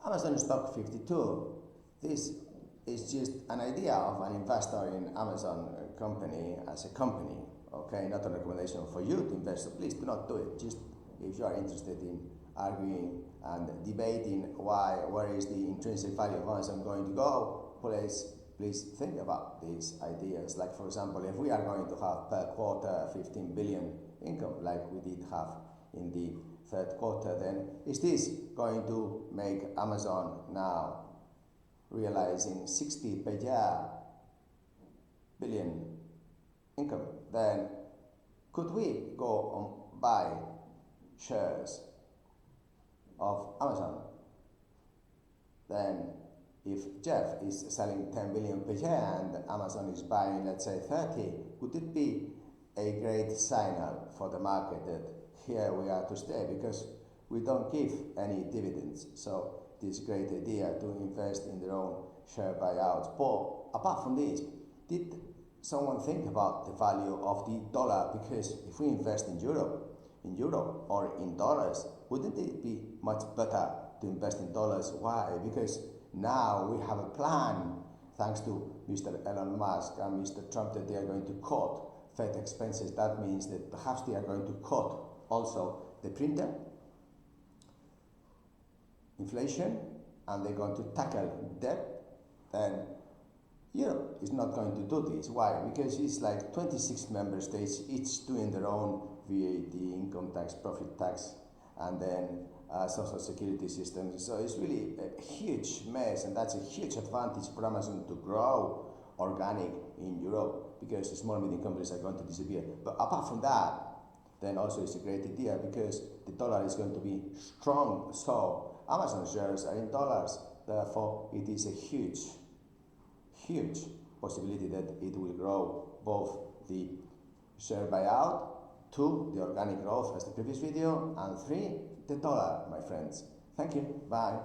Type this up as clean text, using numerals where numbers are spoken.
Amazon stock 52. This is just an idea of an investor in Amazon company as a company. Okay, not a recommendation for you to invest. So please do not do it. Just if you are interested in arguing and debating where is the intrinsic value of Amazon going to go, please think about these ideas. Like, for example, if we are going to have per quarter 15 billion income like we did have in the third quarter, then is this going to make Amazon now realizing 60 per year billion income? Then could we go and buy shares of Amazon? Then if Jeff is selling 10 billion per year and Amazon is buying, let's say, 30, would it be a great signal for the market that here we are to stay, because we don't give any dividends? So this great idea to invest in their own share buyouts. But apart from this, did someone think about the value of the dollar? Because if we invest in euro or in dollars, wouldn't it be much better to invest in dollars? Why? Because now we have a plan, thanks to Mr. Elon Musk and Mr. Trump, that they are going to cut Fed expenses. That means that perhaps they are going to cut also the printer, inflation, and they're going to tackle debt. Then Europe is not going to do this. Why? Because it's like 26 member states, each doing their own VAT, income tax, profit tax, and then social security systems. So it's really a huge mess, and that's a huge advantage for Amazon to grow organic in Europe, because the small and medium companies are going to disappear. But apart from that, then also it's a great idea because the dollar is going to be strong. So Amazon shares are in dollars. Therefore, it is a huge possibility that it will grow both the share buyout, 2, the organic growth as the previous video, and 3, the dollar, my friends. Thank you. Bye.